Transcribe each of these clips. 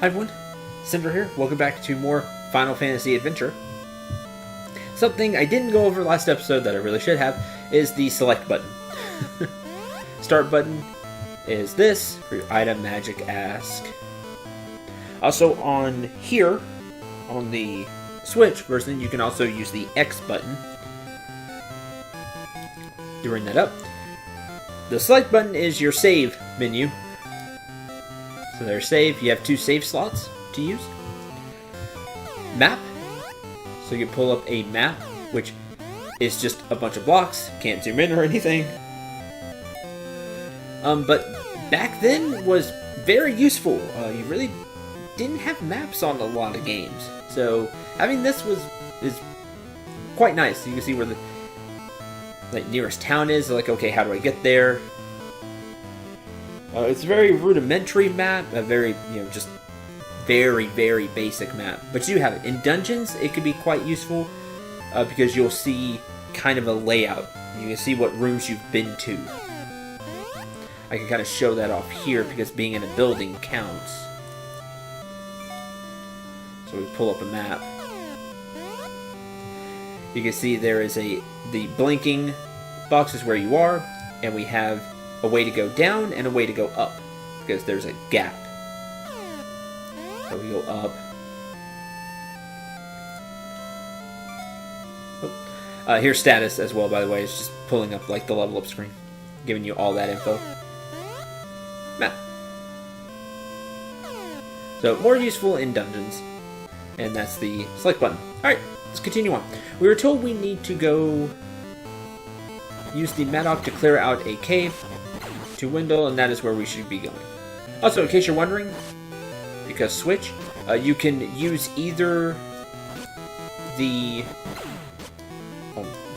Hi everyone, Cendril here. Welcome back to more Final Fantasy Adventure. Something I didn't go over last episode that I really should have is the select button. Start button is this for your item, magic, ask. Also on here, on the Switch version, you can also use the X button to bring that up. The select button is your save menu. So there's save. You have 2 save slots to use. Map. So you can pull up a map, which is just a bunch of blocks. Can't zoom in or anything. But back then was very useful. You really didn't have maps on a lot of games. So having this is quite nice. You can see where the nearest town is. Like, okay, how do I get there? It's a very rudimentary map, a very, just very, very basic map. But you do have it. In dungeons, it could be quite useful because you'll see kind of a layout. You can see what rooms you've been to. I can kind of show that off here because being in a building counts. So we pull up a map. You can see there is the blinking box is where you are, and we have a way to go down and a way to go up because there's a gap. So we go up. Here's status as well, by the way. It's just pulling up like the level up screen, giving you all that info. Map. So more useful in dungeons, and that's the select button. All right, let's continue on. We were told we need to go use the Madoc to clear out a cave to Wendell, and that is where we should be going. Also, in case you're wondering, because Switch, you can use either the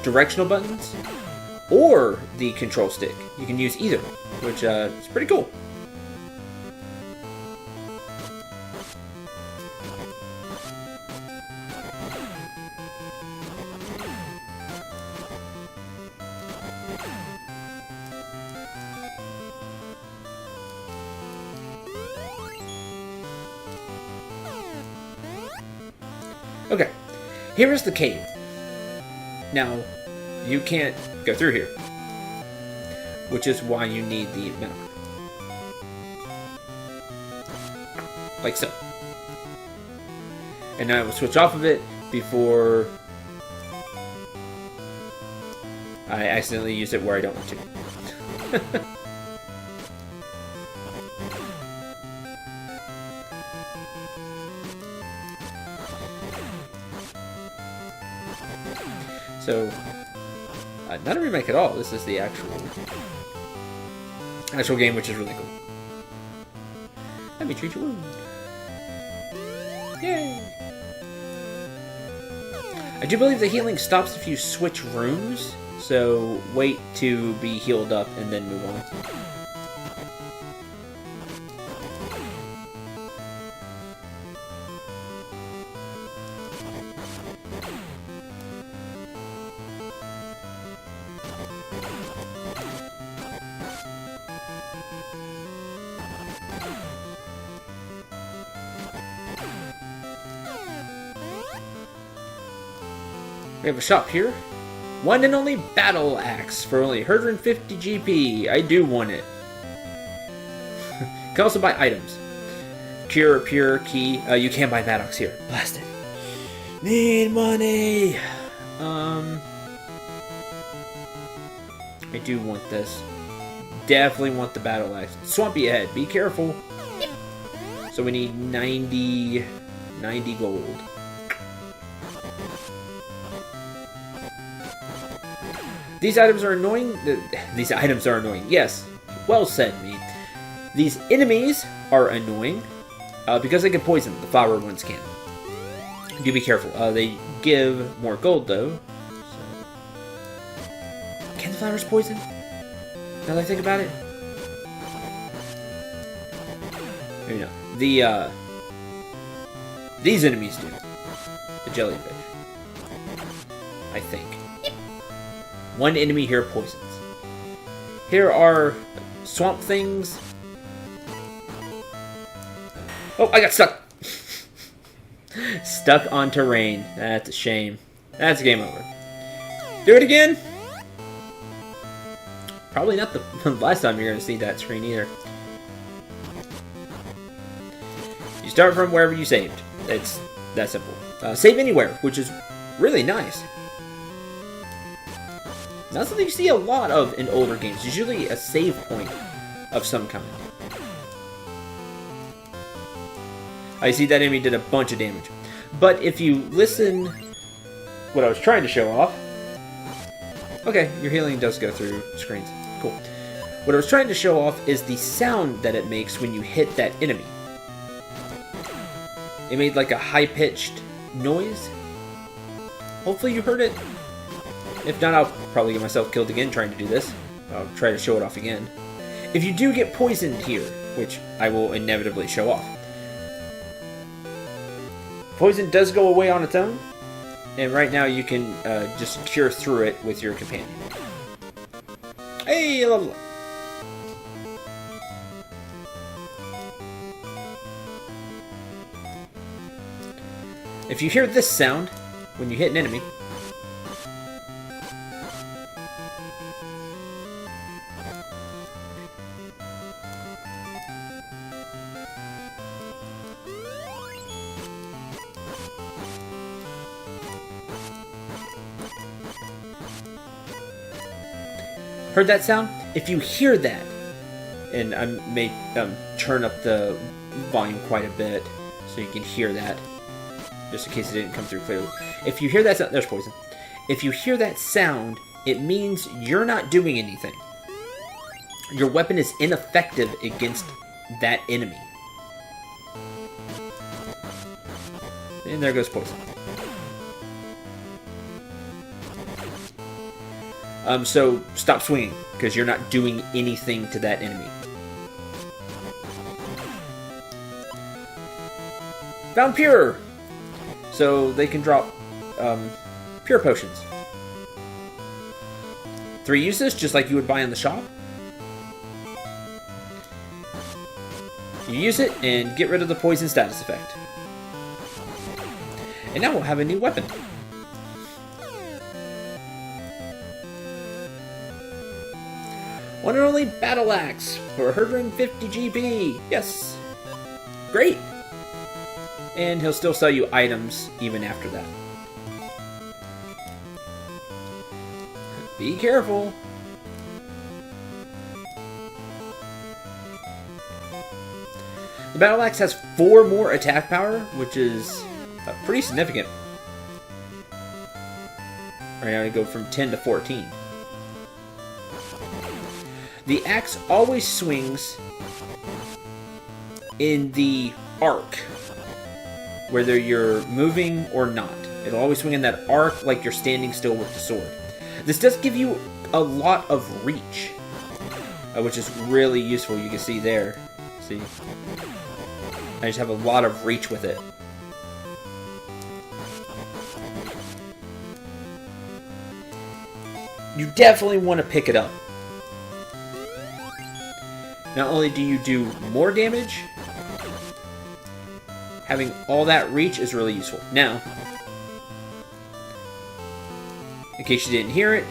directional buttons or the control stick. You can use either, which is pretty cool. Okay, here is the cave. Now, you can't go through here, which is why you need the map. Like so. And now I will switch off of it before I accidentally use it where I don't want to. So, not a remake at all. This is the actual game, which is really cool. Let me treat your wound. Yay! I do believe the healing stops if you switch rooms, so wait to be healed up and then move on. We have a shop here. One and only battle axe for only 150 GP. I do want it. You can also buy items. Cure, pure, key. You can buy Maddox here. Blast it. Need money. I do want this. Definitely want the battle axe. Swampy ahead. Be careful. So we need 90 gold. These items are annoying. These items are annoying. Yes. Well said, me. These enemies are annoying because they can poison. The flower ones can. Do be careful. They give more gold, though. So. Can the flowers poison? Now that I think about it. Maybe not. These enemies do. The jellyfish. I think. One enemy here poisons. Here are swamp things. Oh, I got stuck. Stuck on terrain. That's a shame. That's game over. Do it again. Probably not the last time you're going to see that screen either. You start from wherever you saved. It's that simple. Save anywhere, which is really nice. Not something you see a lot of in older games. There's usually a save point of some kind. I see that enemy did a bunch of damage. But if you listen what I was trying to show off... Okay, your healing does go through screens. Cool. What I was trying to show off is the sound that it makes when you hit that enemy. It made like a high-pitched noise. Hopefully you heard it. If not, I'll probably get myself killed again trying to do this. I'll try to show it off again. If you do get poisoned here, which I will inevitably show off, poison does go away on its own, and right now you can just cure through it with your companion. Hey, level up. If you hear this sound when you hit an enemy, heard that sound? If you hear that, and I may turn up the volume quite a bit so you can hear that, just in case it didn't come through clearly. If you hear that sound, there's poison. If you hear that sound, it means you're not doing anything. Your weapon is ineffective against that enemy. And there goes poison. So stop swinging, because you're not doing anything to that enemy. Found Pure! So they can drop Pure Potions. 3 uses, just like you would buy in the shop. You use it and get rid of the poison status effect. And now we'll have a new weapon. One and only Battle Axe for 150 GP. Yes. Great. And he'll still sell you items even after that. Be careful. The Battle Axe has 4 more attack power, which is pretty significant. Right now, to go from 10 to 14. The axe always swings in the arc, whether you're moving or not. It'll always swing in that arc like you're standing still with the sword. This does give you a lot of reach, which is really useful. You can see there. See? I just have a lot of reach with it. You definitely want to pick it up. Not only do you do more damage, having all that reach is really useful. Now, in case you didn't hear it,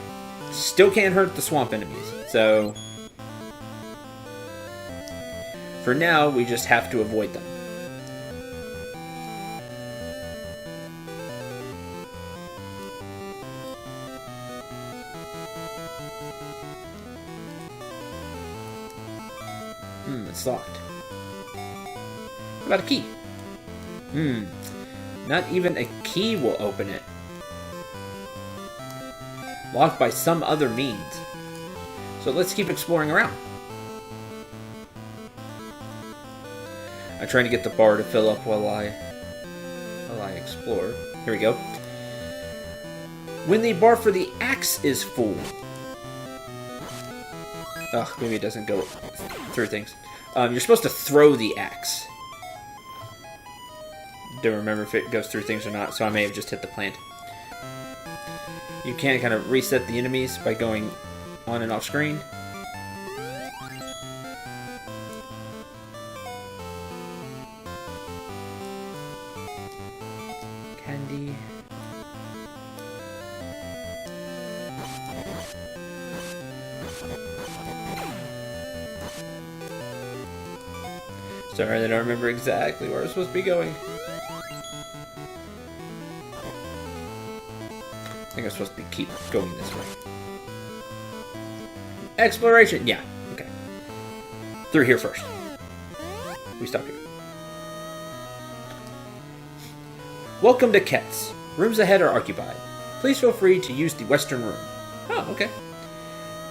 still can't hurt the swamp enemies. So, for now, we just have to avoid them. It's locked. What about a key? Not even a key will open it. Locked by some other means. So let's keep exploring around. I'm trying to get the bar to fill up while I explore. Here we go. When the bar for the axe is full. Ugh, maybe it doesn't go through things. You're supposed to throw the axe. Don't remember if it goes through things or not, so I may have just hit the plant. You can kind of reset the enemies by going on and off screen. Sorry, I don't remember exactly where I'm supposed to be going. I think I'm supposed to keep going this way. Exploration! Yeah, okay. Through here first. We stop here. Welcome to Ket's. Rooms ahead are occupied. Please feel free to use the western room. Oh, okay.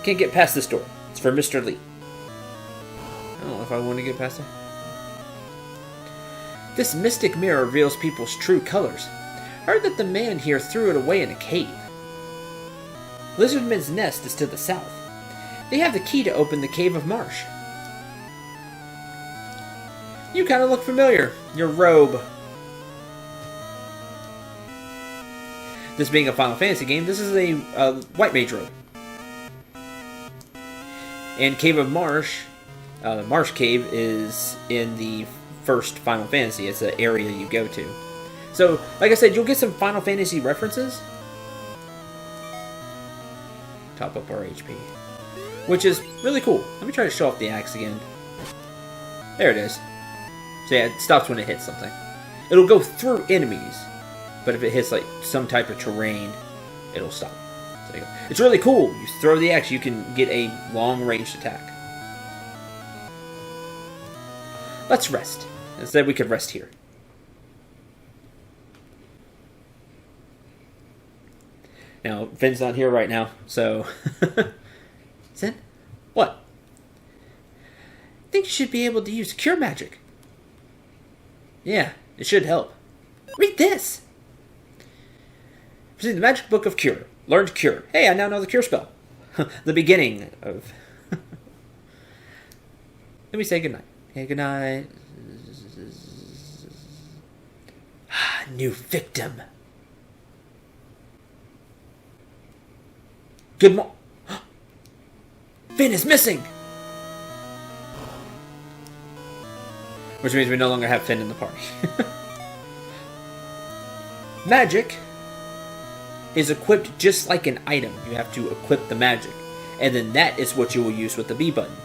Can't get past this door. It's for Mr. Lee. I don't know if I want to get past it. This mystic mirror reveals people's true colors. I heard that the man here threw it away in a cave. Lizardman's nest is to the south. They have the key to open the Cave of Marsh. You kind of look familiar. Your robe. This being a Final Fantasy game, this is a white mage robe. And Cave of Marsh, the Marsh Cave is in the first Final Fantasy. It's the area you go to. So, like I said, you'll get some Final Fantasy references. Top up our HP. Which is really cool. Let me try to show off the axe again. There it is. So yeah, it stops when it hits something. It'll go through enemies. But if it hits like some type of terrain, it'll stop. So there you go. It's really cool. You throw the axe, you can get a long-ranged attack. Let's rest. Instead, we could rest here. Now, Finn's not here right now, so... Zen? What? I think you should be able to use cure magic. Yeah, it should help. Read this! See the magic book of cure. Learned cure. Hey, I now know the cure spell. The beginning of... Let me say goodnight. Okay, goodnight. New victim. Good mo... Finn is missing! Which means we no longer have Finn in the party. Magic is equipped just like an item. You have to equip the magic. And then that is what you will use with the B button.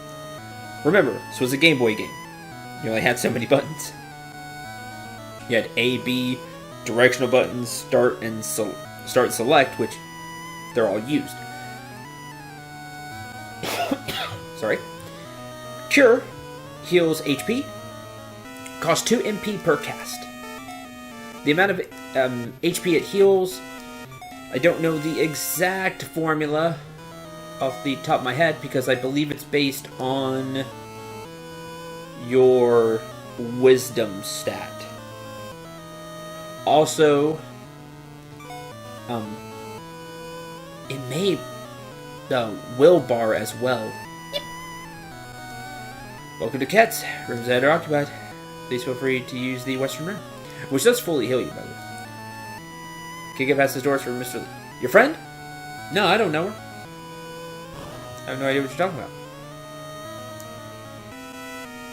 Remember, this was a Game Boy game. You only had so many buttons. You had A, B, directional buttons, start and select, which they're all used. Sorry. Cure heals HP. Costs 2 MP per cast. The amount of HP it heals, I don't know the exact formula off the top of my head because I believe it's based on your wisdom stat. Also, it may will bar as well. Welcome to Ket's. Rooms that are occupied. Please feel free to use the western room, which does fully heal you, by the way. Can't get past the doors for Mr. Lee. Your friend? No, I don't know her. I have no idea what you're talking about.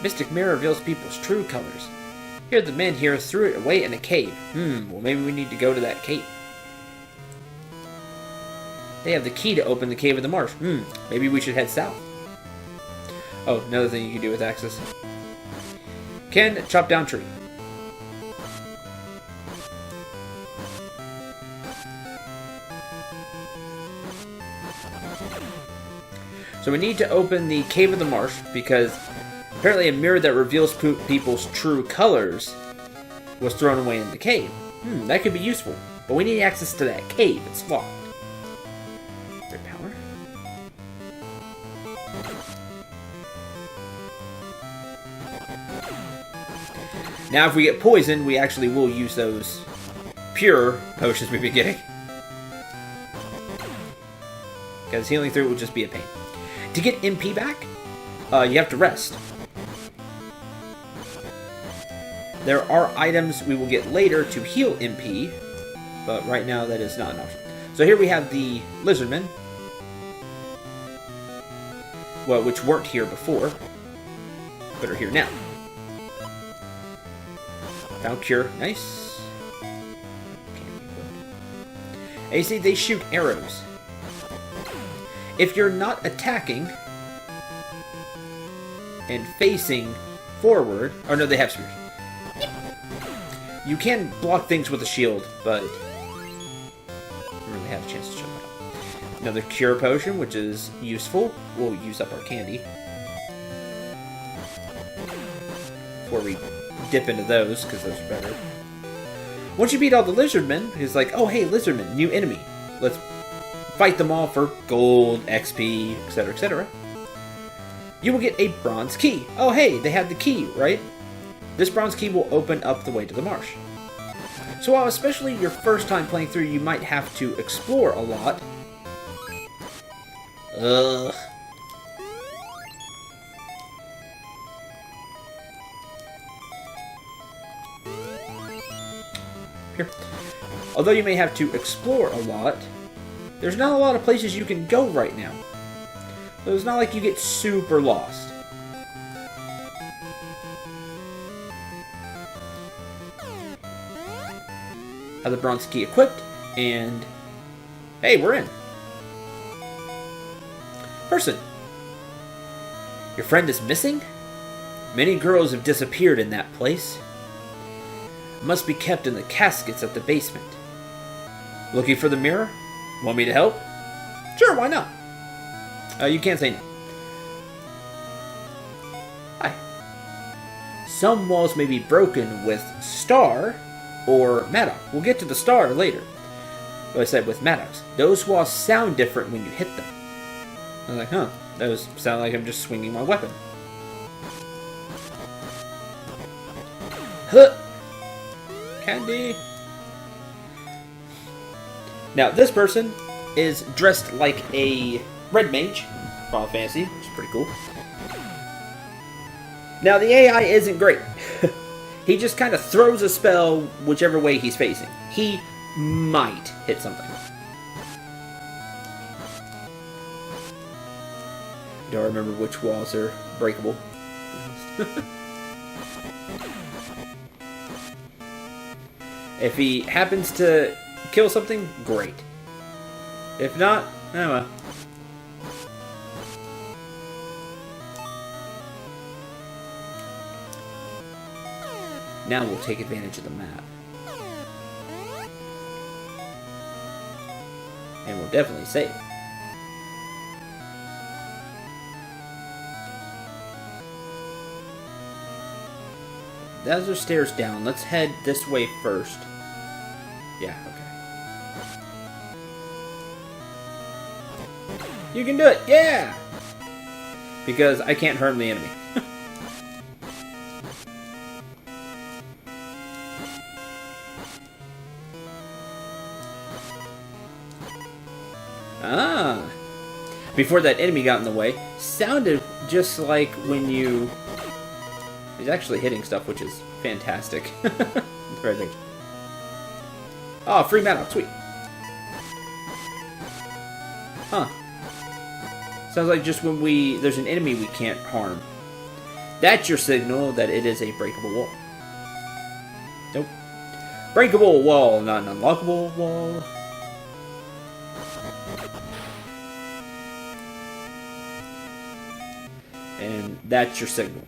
Mystic mirror reveals people's true colors. Here, the man here threw it away in a cave. Well, maybe we need to go to that cave. They have the key to open the Cave of the Marsh. Maybe we should head south. Oh, another thing you can do with axes. Can chop down tree. So we need to open the Cave of the Marsh because apparently a mirror that reveals people's true colors was thrown away in the cave. That could be useful. But we need access to that cave. It's locked. Great power. Now if we get poisoned, we actually will use those pure potions we've been getting. Because healing through it would just be a pain. To get MP back, you have to rest. There are items we will get later to heal MP, but right now that is not an option. So here we have the Lizardmen, well, which weren't here before, but are here now. Found Cure, nice. And you see, they shoot arrows. If you're not attacking and facing forward. Oh no, they have spears. You can block things with a shield, but I don't really have a chance to show that. Another cure potion, which is useful. We'll use up our candy before we dip into those, because those are better. Once you beat all the lizardmen, it's like, oh hey, lizardmen, new enemy. Let's fight them all for gold, XP, etc., etc. You will get a bronze key. Oh hey, they had the key, right? This bronze key will open up the way to the marsh. So while especially your first time playing through, you might have to explore a lot. Here. Although you may have to explore a lot, there's not a lot of places you can go right now. So it's not like you get super lost. Have the bronze key equipped, and hey, we're in. Person. Your friend is missing? Many girls have disappeared in that place. Must be kept in the caskets at the basement. Looking for the mirror? Want me to help? Sure, why not? You can't say no. Hi. Some walls may be broken with star or Maddox. We'll get to the star later. Like I said, with Maddox. Those walls sound different when you hit them. I was like, huh, those sound like I'm just swinging my weapon. Huh! Candy! Now, this person is dressed like a red mage, Final Fantasy, which is pretty cool. Now, the AI isn't great. He just kind of throws a spell whichever way he's facing. He might hit something. Don't remember which walls are breakable. If he happens to kill something, great. If not, oh well. Now we'll take advantage of the map. And we'll definitely save. Those are stairs down. Let's head this way first. Yeah, okay. You can do it! Yeah! Because I can't harm the enemy. Ah! Before that enemy got in the way, sounded just like when you... He's actually hitting stuff, which is fantastic. Very big. Oh, free mana, sweet. Huh. Sounds like just when there's an enemy we can't harm. That's your signal that it is a breakable wall. Nope. Breakable wall, not an unlockable wall. And that's your signal.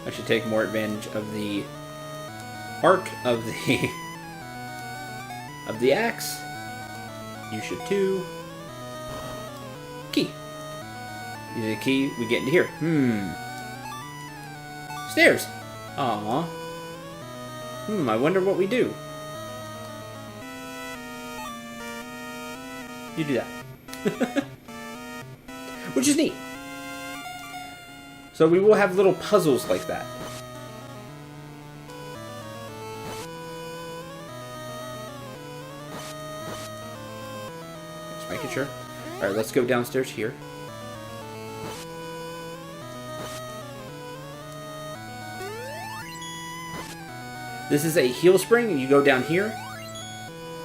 I should take more advantage of the arc of the axe. You should too. Key. Use a key, we get into here. Stairs. Aww. I wonder what we do. You do that. Which is neat. So we will have little puzzles like that. Just making sure. Alright, let's go downstairs here. This is a heal spring, and you go down here.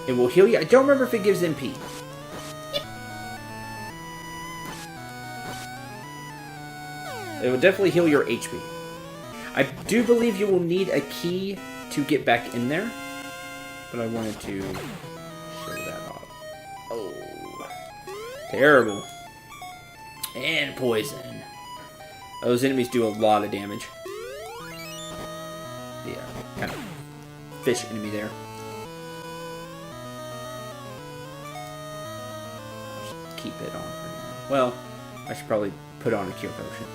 It will heal you. I don't remember if it gives MP. It will definitely heal your HP. I do believe you will need a key to get back in there, but I wanted to show that off. Oh, terrible. And poison. Those enemies do a lot of damage. Yeah, kind of fish enemy there. I'll just keep it on for now. Well, I should probably put on a cure potion.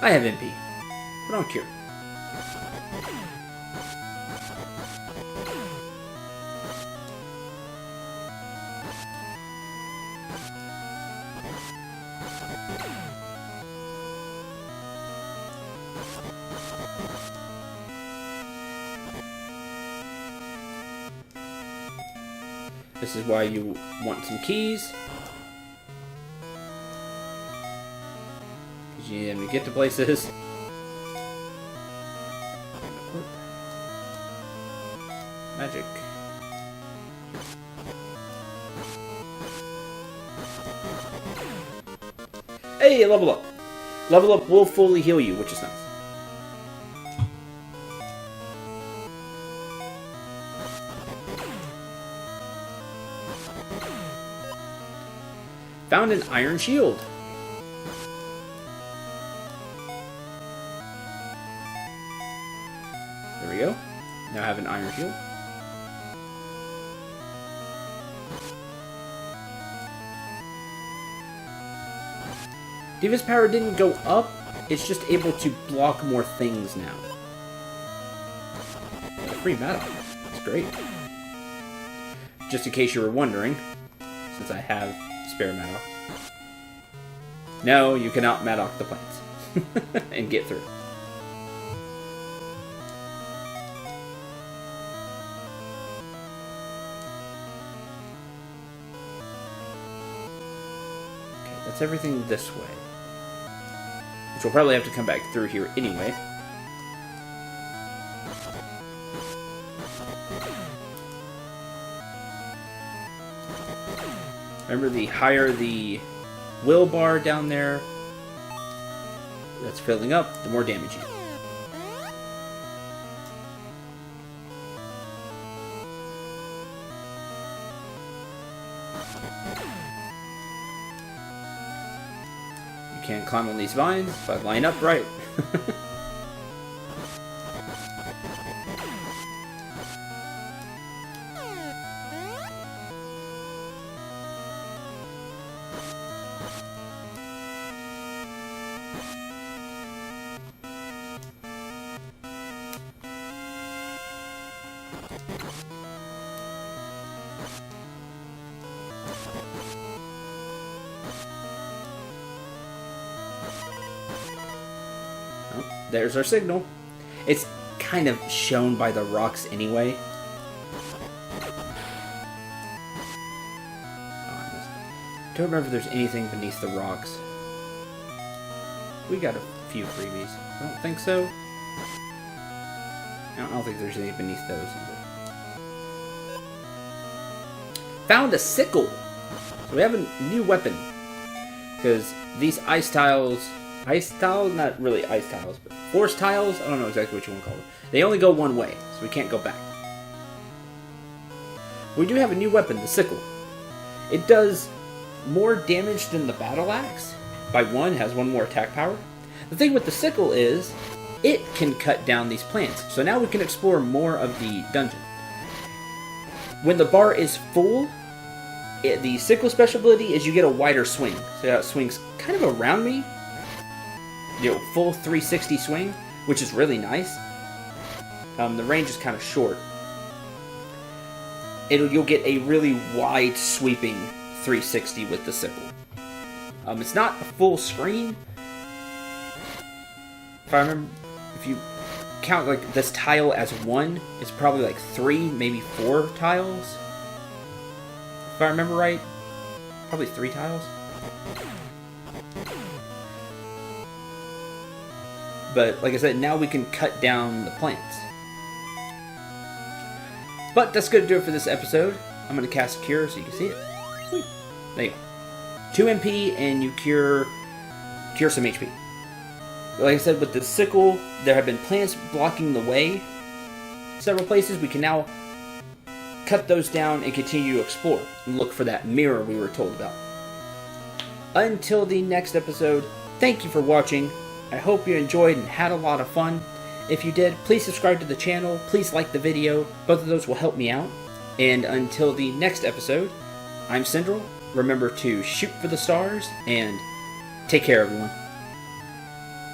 I have MP. Put on cure. This is why you want some keys. Because you need them to get to places. Magic. Hey, level up. Level up will fully heal you, which is nice. Found an iron shield. There we go. Now I have an iron shield. Diva's power didn't go up, it's just able to block more things now. Free Madoc. That's great. Just in case you were wondering, since I have spare Madoc. No, you cannot Madoc the plants. And get through. Okay, that's everything this way. Which we'll probably have to come back through here anyway. Remember, the higher the will bar down there that's filling up, the more damage you do. You can't climb on these vines if I line up right. There's our signal. It's kind of shown by the rocks anyway. Oh, don't remember if there's anything beneath the rocks. We got a few freebies. I don't think so. I don't think there's anything beneath those either. Found a sickle! So we have a new weapon. Because these ice tiles... Ice tiles? Not really ice tiles, but force tiles? I don't know exactly what you want to call them. They only go one way, so we can't go back. We do have a new weapon, the sickle. It does more damage than the battle axe. By one, has one more attack power. The thing with the sickle is, it can cut down these plants. So now we can explore more of the dungeon. When the bar is full, the sickle special ability is you get a wider swing. So it swings kind of around me. You know, full 360 swing, which is really nice. The range is kind of short. You'll get a really wide sweeping 360 with the sickle. It's not a full screen. If I remember, if you count like this tile as one, it's probably like 3, maybe 4 tiles. If I remember right, probably 3 tiles. But, like I said, now we can cut down the plants. But that's going to do it for this episode. I'm going to cast Cure so you can see it. There you go. 2 MP and you cure some HP. Like I said, with the sickle, there have been plants blocking the way several places. We can now cut those down and continue to explore and look for that mirror we were told about. Until the next episode, thank you for watching. I hope you enjoyed and had a lot of fun. If you did, please subscribe to the channel, please like the video, both of those will help me out. And until the next episode, I'm Cendril. Remember to shoot for the stars, and take care, everyone.